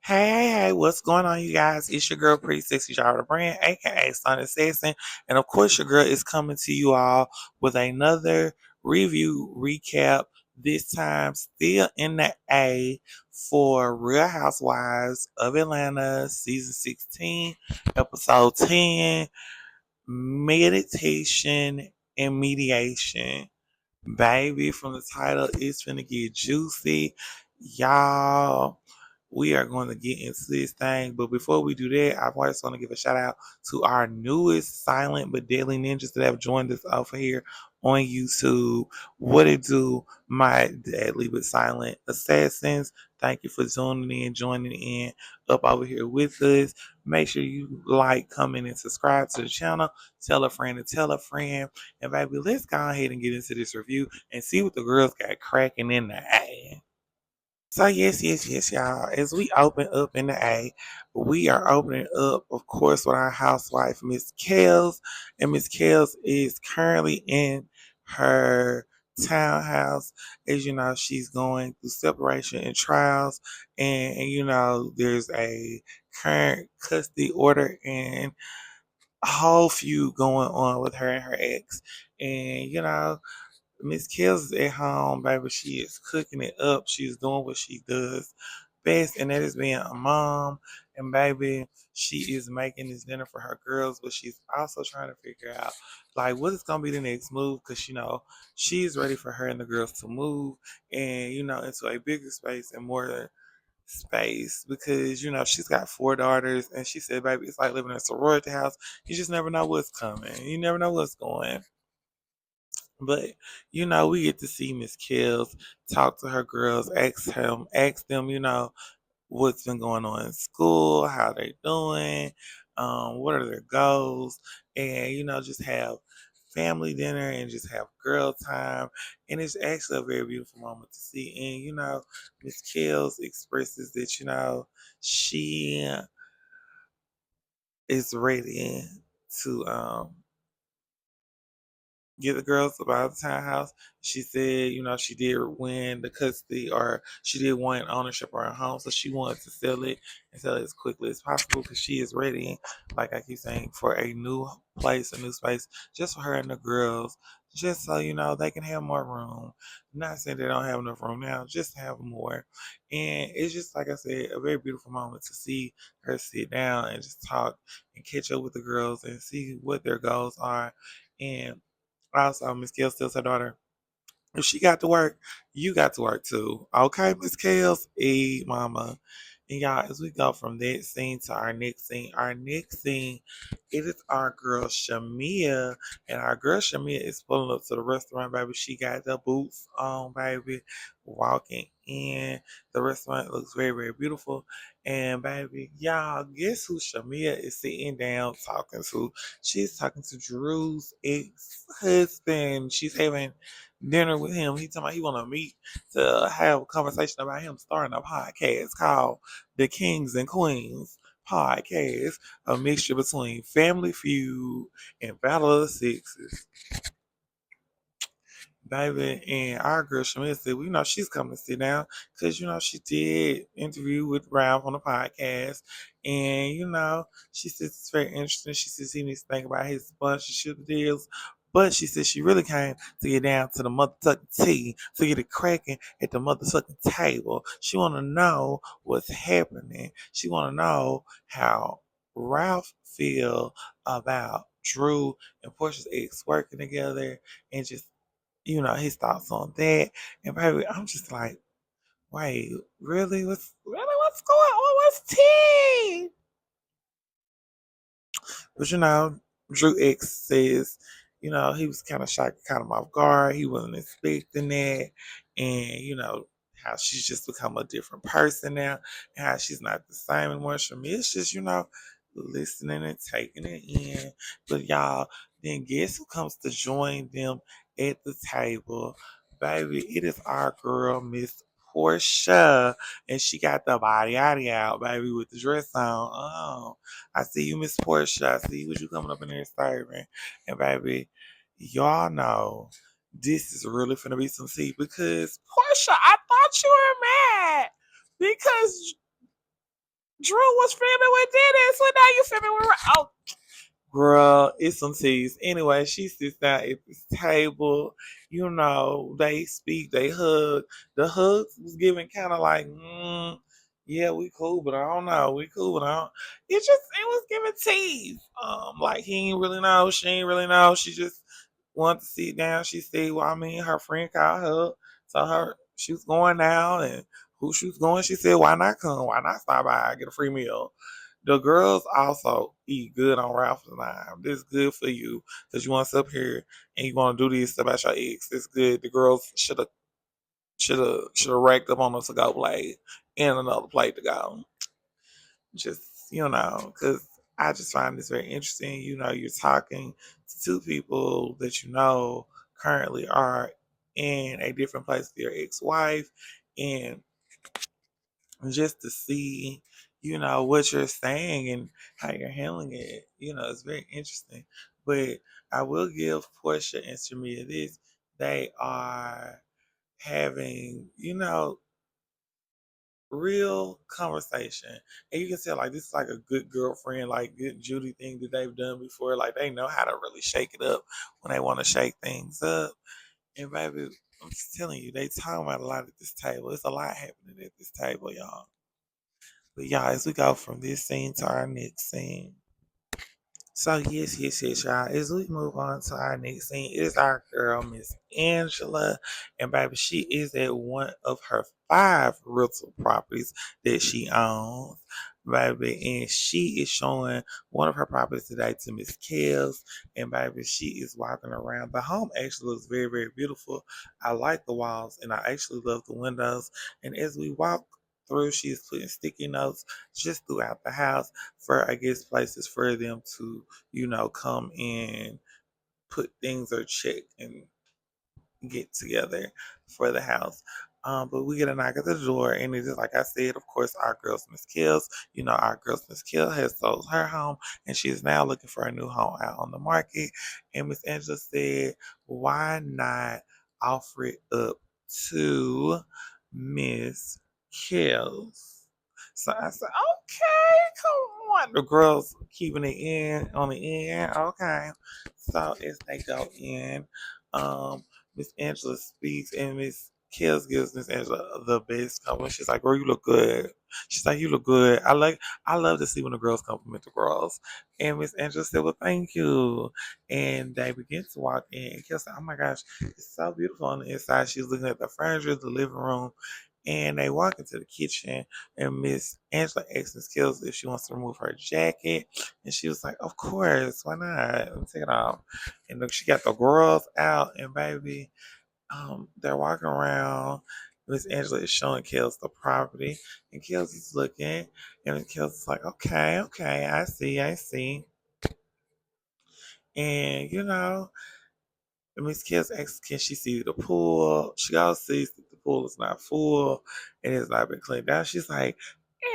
Hey, what's going on, you guys? It's your girl, Pretty Sexy Jara Brand, aka Sun Assassin. And of course, your girl is coming to you all with another review recap. This time, still in the A for Real Housewives of Atlanta, season 16, episode 10, Meditation and Mediation. Baby, from the title, it's finna get juicy. Y'all, we are going to get into this thing. But before we do that, I just want to give a shout out to our newest silent but deadly ninjas that have joined us over here on YouTube. What it do, my deadly but silent assassins. Thank you for joining in up over here with us. Make sure you like, comment, and subscribe to the channel. Tell a friend to tell a friend. And baby, let's go ahead and get into this review and see what the girls got cracking in the A. So yes, y'all. As we open up in the A, we are opening up, of course, with our housewife, Miss Kels. And Miss Kels is currently in her townhouse. As you know, she's going through separation and trials. And you know, there's a current custody order and a whole feud going on with her and her ex. And you know, Miss Kills is at home, baby. She is cooking it up. She's doing what she does best, and that is being a mom. And baby, she is making this dinner for her girls, but she's also trying to figure out like what is gonna be the next move because you know she's ready for her and the girls to move and you know into a bigger space and more space because you know she's got four daughters and she said, baby, it's like living in a sorority house. You just never know what's coming. You never know what's going. But you know, we get to see Miss Kills talk to her girls, ask them, you know, what's been going on in school, how they doing, what are their goals, and you know, just have family dinner and just have girl time. And it's actually a very beautiful moment to see. And you know, Miss Kills expresses that, you know, she is ready to get the girls about the townhouse. She said, you know, she did win the custody or she did want ownership of her home. So she wanted to sell it and sell it as quickly as possible because she is ready, like I keep saying, for a new place, a new space, just for her and the girls. Just so, you know, they can have more room. Not saying they don't have enough room now, just have more. And it's just, like I said, a very beautiful moment to see her sit down and just talk and catch up with the girls and see what their goals are. And also, Miss Kels tells her daughter, if she got to work, you got to work too. Okay, Miss Kels? Hey, mama. And y'all, as we go from that scene to our next scene, it is our girl Shamia. And our girl Shamia is pulling up to the restaurant, baby. She got the boots on, baby. Walking in. The restaurant looks very, very beautiful. And baby, y'all, guess who Shamia is sitting down talking to? She's talking to Drew's ex-husband. She's having dinner with him. He talking about he want to meet to have a conversation about him starting a podcast called The Kings and Queens Podcast, a mixture between Family Feud and Battle of the Sixes. Baby, and our girl Shamil said, well, you know, she's coming to sit down because, you know, she did interview with Ralph on the podcast. And, you know, she says it's very interesting. She says he needs to think about his sponsorship deals. But she said she really came to get down to the motherfucking tea, to get it cracking at the motherfucking table. She want to know what's happening. She want to know how Ralph feel about Drew and Portia's ex working together and just you know, his thoughts on that. And baby, I'm just like, wait, what's going on? What's tea? But you know, Drew X says, you know, he was kind of shocked, kind of off guard. He wasn't expecting that. And, you know, how she's just become a different person now and how she's not the same anymore. For me, it's just, you know, listening and taking it in. But y'all, then guess who comes to join them at the table? Baby, it is our girl, Miss Portia. And she got the body out, baby, with the dress on. Oh. I see you, Miss Portia. I see what you coming up in there serving. And baby, y'all know this is really finna be some tea because Portia, I thought you were mad because Drew was filming with Dennis. What now you filming with? Oh, girl, it's some teas. Anyway, she sits down at this table. You know, they speak, they hug. The hugs was giving kind of like, yeah, we cool, but I don't know. We cool, but I don't. It was giving tease. Like he ain't really know. She ain't really know. She just wanted to sit down. She said, well, I mean, her friend called her. So she was going out and who she was going, she said, why not come? Why not stop by and get a free meal? The girls also eat good on Ralph's line. This is good for you because you want to sit up here and you want to do this about your ex. It's good. The girls should have racked up on a to-go plate and another plate to go. Just because I just find this very interesting. You know, you're talking to two people that you know currently are in a different place with your ex-wife, and just to see, what you're saying and how you're handling it, it's very interesting. But I will give Portia and Shamia this. They are having, real conversation. And you can tell like this is like a good girlfriend, like good Judy thing that they've done before. Like they know how to really shake it up when they want to shake things up. And baby, I'm just telling you, they talking about a lot at this table. It's a lot happening at this table, y'all. But y'all, as we go from this scene to our next scene. So yes, y'all. As we move on to our next scene, it is our girl, Miss Angela. And baby, she is at one of her 5 rental properties that she owns. Baby, and she is showing one of her properties today to Miss Kels. And baby, she is walking around. The home actually looks very, very beautiful. I like the walls and I actually love the windows. And as we walk through, she's putting sticky notes just throughout the house for I guess places for them to, come and put things or check and get together for the house. But we get a knock at the door, and it is like I said, of course, our girl Miss Kills. Our girl Miss Kill has sold her home, and she is now looking for a new home out on the market. And Miss Angela said, "Why not offer it up to Miss Kills?" So I said, "Okay, come on." The girls keeping it in on the end. Okay. So as they go in, um, Miss Angela speaks and Miss Kills gives Miss Angela the best compliment. She's like, "Girl, you look good." She's like, "You look good." I love to see when the girls compliment the girls. And Miss Angela said, "Well, thank you." And they begin to walk in. And Kills said, "Oh my gosh, it's so beautiful on the inside." She's looking at the furniture, the living room. And they walk into the kitchen, and Miss Angela asks Miss Kills if she wants to remove her jacket. And she was like, "Of course, why not? Let me take it off." And look, she got the girls out, and baby, they're walking around. Miss Angela is showing Kels the property, and Kels is looking, and Kels is like, "Okay, okay, I see." And Miss Kels asks, "Can she see the pool?" She also sees that the pool is not full and it's not been cleaned out. She's like,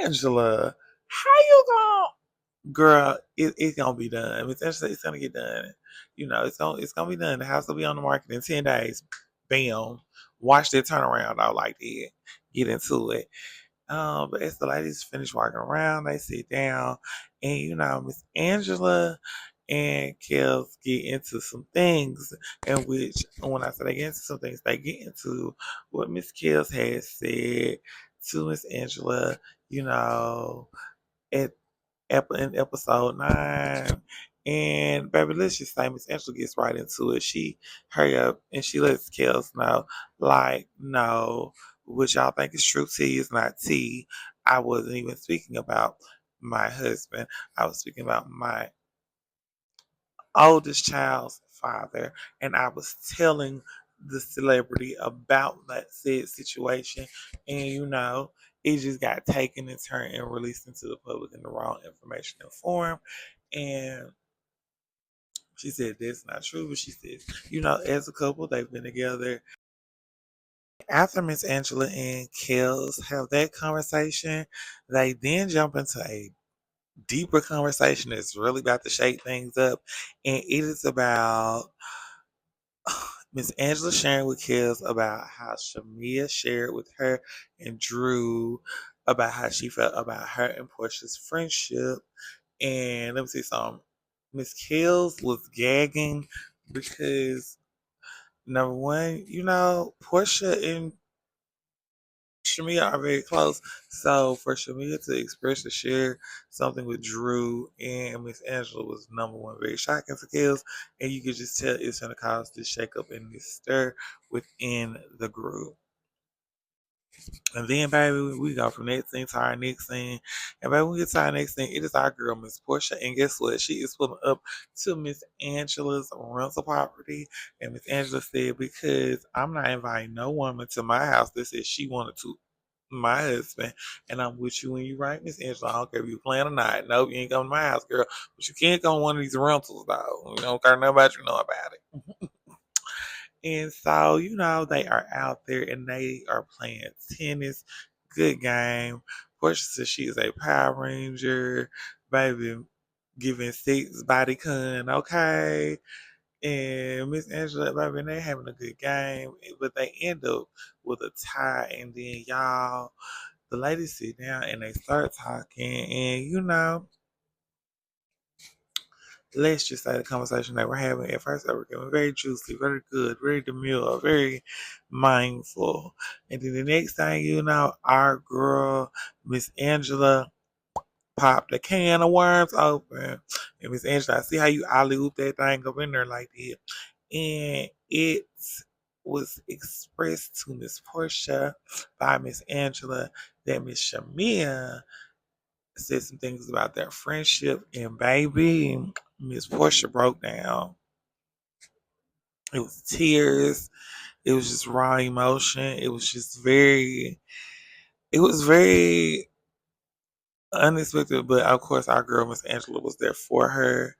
"Angela, how you going?" Girl, it's gonna be done. Miss Angela, it's gonna get done. It's gonna be done. The house will be on the market in 10 days. Bam. Watch that turnaround out like that. Get into it. But as the ladies finish walking around, they sit down, and Miss Angela and Kels get into some things, in which when I say they get into some things, they get into what Miss Kels had said to Miss Angela, you know, at in episode 9. And baby, let's just say Miss Angela gets right into it. She hurry up and she lets Kels know, like, no, what y'all think is true tea is not tea. I wasn't even speaking about my husband. I was speaking about my oldest child's father, and I was telling the celebrity about that said situation, and it just got taken and turned and released into the public in the wrong information and form. And she said that's not true, but she says, as a couple, they've been together. After Miss Angela and Kels have that conversation, they then jump into a deeper conversation that's really about to shake things up. And it is about Miss Angela sharing with Kels about how Shamia shared with her and Drew about how she felt about her and Portia's friendship. And let me see something. Miss Kills was gagging because number one, Portia and Shamia are very close. So for Shamia to express or share something with Drew and Miss Angela was number one, very shocking for Kills. And you could just tell it's gonna cause this shake up and this stir within the group. And then, baby, we go from next thing to our next thing. And, baby, when we get to our next thing, it is our girl, Miss Portia. And guess what? She is pulling up to Miss Angela's rental property. And Miss Angela said, because I'm not inviting no woman to my house that says she wanted to my husband, and I'm with you when you right, Miss Angela. I don't care if you playing or not. Nope, you ain't coming to my house, girl. But you can't go on one of these rentals, though. You don't care nothing about you know about it. And so, they are out there and they are playing tennis. Good game. Portia says she is a Power Ranger, baby, giving six body con, okay? And Miss Angela, baby, they having a good game, but they end up with a tie. And then, y'all, the ladies sit down and they start talking. And, let's just say the conversation they were having at first they were getting very juicy, very good, very demure, very mindful. And then the next thing you know, our girl, Miss Angela, popped a can of worms open. And Miss Angela, I see how you alley oop that thing up in there like that. And it was expressed to Miss Portia by Miss Angela that Miss Shamia said some things about their friendship, and baby, Miss Portia broke down. It was tears. It was just raw emotion. It was very unexpected, but of course, our girl, Miss Angela, was there for her.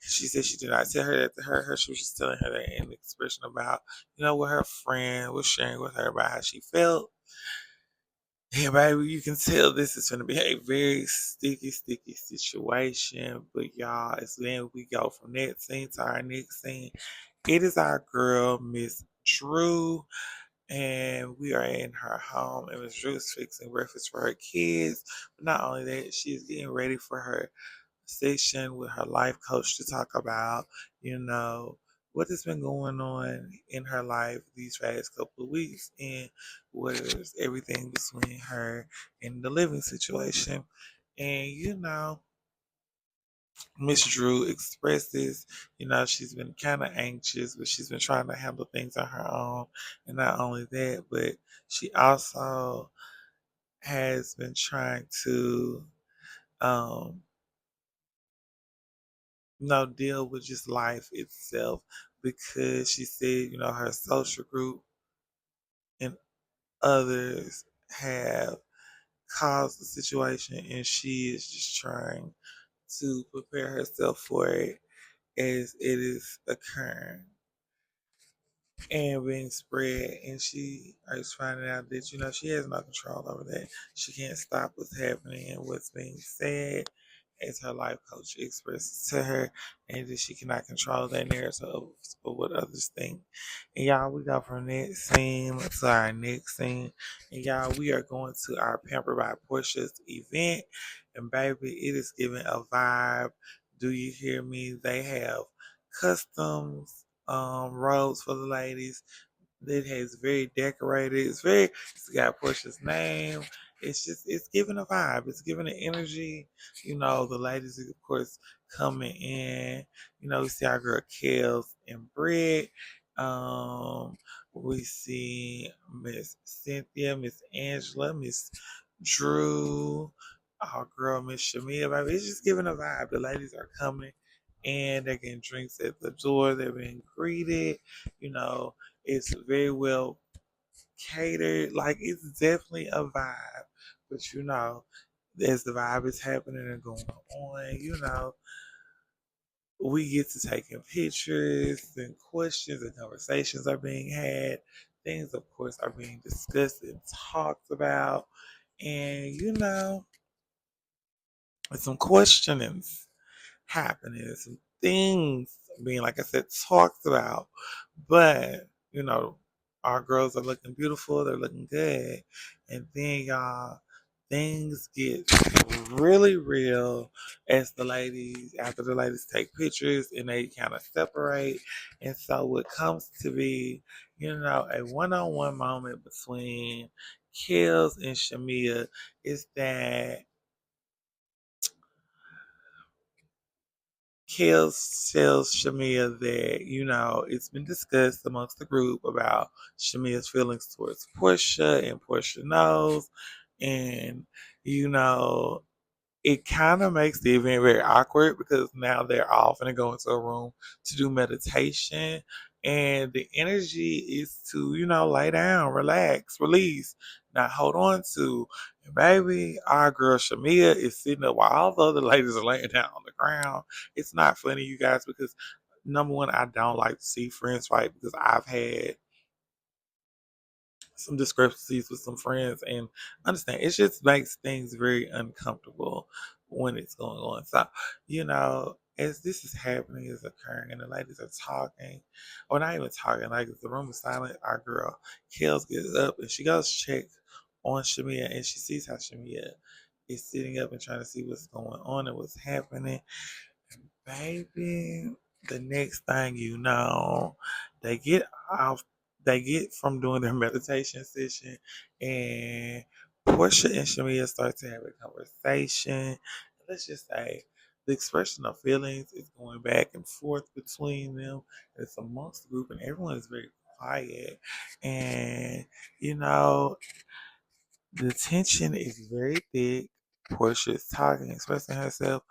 She said she did not tell her that to her. She was just telling her that in expression about, what her friend was sharing with her about how she felt. Yeah, baby, you can tell this is going to be a very sticky, sticky situation. But y'all, as then we go from that scene to our next scene, it is our girl, Miss Drew, and we are in her home, and Miss Drew is fixing breakfast for her kids. But not only that, she's getting ready for her session with her life coach to talk about, you know, what has been going on in her life these past couple of weeks and what is everything between her and the living situation. And, Miss Drew expresses, she's been kind of anxious, but she's been trying to handle things on her own. And not only that, but she also has been trying to um, deal with just life itself because she said, her social group and others have caused the situation and she is just trying to prepare herself for it as it is occurring and being spread. And she is finding out that, she has no control over that. She can't stop what's happening and what's being said as her life coach expresses to her, and that she cannot control that narrative of what others think. And y'all, we go from that scene to our next scene. And y'all, we are going to our Pamper by Portia's event. And baby, it is giving a vibe. Do you hear me? They have customs robes for the ladies. It has very decorated. It's got Portia's name. It's giving a vibe. It's giving an energy. The ladies, of course, coming in. We see our girl Kels and Britt. Um, we see Miss Cynthia, Miss Angela, Miss Drew, our girl Miss Shamia. Baby, it's just giving a vibe. The ladies are coming and they're getting drinks at the door. They're being greeted. You know, it's very well catered. Like it's definitely a vibe. But as the vibe is happening and going on, we get to taking pictures and questions and conversations are being had. Things, of course, are being discussed and talked about. And, some questionings happening, some things being, like I said, talked about. But, our girls are looking beautiful, they're looking good. And then, y'all, things get really real as after the ladies take pictures and they kind of separate. And so what comes to be, a one-on-one moment between Kills and Shamia is that Kills tells Shamia that, it's been discussed amongst the group about Shamia's feelings towards Portia, and Portia knows. And, you know, it kind of makes the event very awkward because now they're all going to go into a room to do meditation. And the energy is to, lay down, relax, release, not hold on to. And baby, our girl Shamia is sitting up while all the other ladies are laying down on the ground. It's not funny, you guys, because number one, I don't like to see friends fight because I've had some discrepancies with some friends and understand it just makes things very uncomfortable when it's going on. So, as this is happening, is occurring, and the ladies are talking, or not even talking, like the room is silent, our girl Kels gets up and she goes check on Shamia and she sees how Shamia is sitting up and trying to see what's going on and what's happening. Baby, the next thing you know, they get off, they get from doing their meditation session, and Portia and Shamia start to have a conversation. Let's just say the expression of feelings is going back and forth between them. It's amongst the group, and everyone is very quiet. And, you know, the tension is very thick. Portia is talking, expressing herself.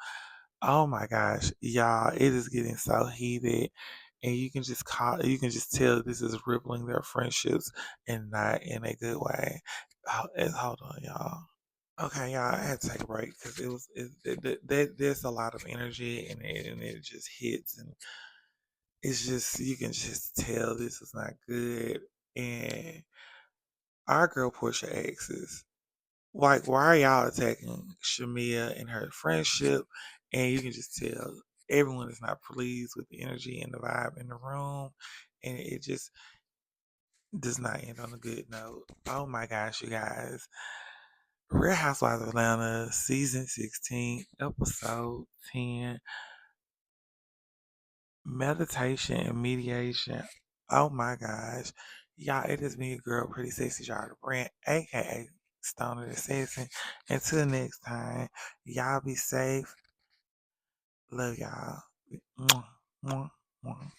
Oh my gosh, y'all, it is getting so heated. And you can just tell this is rippling their friendships and not in a good way. Hold on, y'all. Okay, y'all, I had to take a break because there's a lot of energy in it and it just hits and it's just, you can just tell this is not good. And our girl Portia asks, like, why are y'all attacking Shamia and her friendship? And you can just tell everyone is not pleased with the energy and the vibe in the room. And it just does not end on a good note. Oh my gosh, you guys. Real Housewives of Atlanta, season 16, episode 10, meditation and mediation. Oh my gosh. Y'all, it is me, girl, Pretty Sexy Jarda Brand, aka Stoner the Assassin. Until next time, y'all be safe. Love y'all. Mwah, mwah, mwah.